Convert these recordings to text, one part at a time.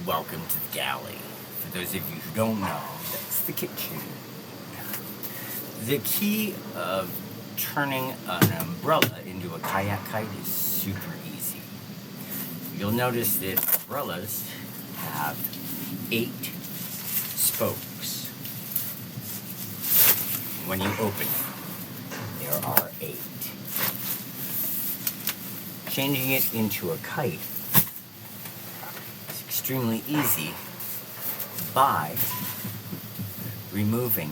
welcome to the galley. For those of you who don't know, that's the kitchen. The key of turning an umbrella into a kayak kite is super easy. You'll notice that umbrellas have 8 spokes. When you open it, there are 8. Changing it into a kite is extremely easy by removing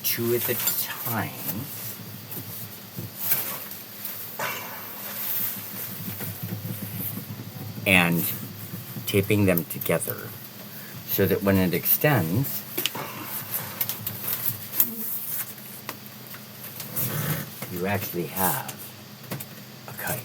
2 at a time and taping them together so that when it extends, you actually have a kite.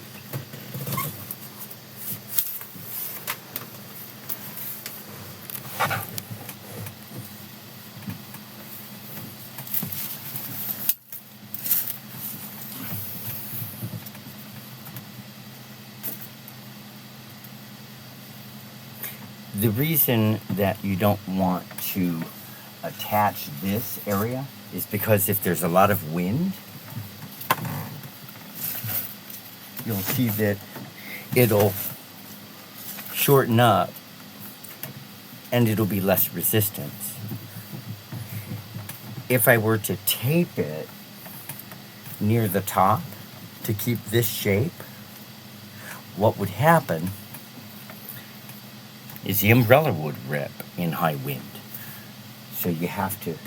The reason that you don't want to attach this area is because if there's a lot of wind, you'll see that it'll shorten up and it'll be less resistance. If I were to tape it near the top to keep this shape, what would happen is the umbrella would rip in high wind. So you have to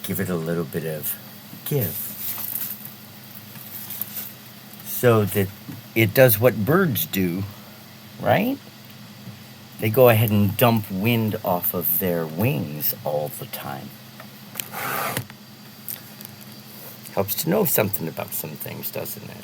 give it a little bit of give so that it does what birds do, right? They go ahead and dump wind off of their wings all the time. Helps to know something about some things, doesn't it?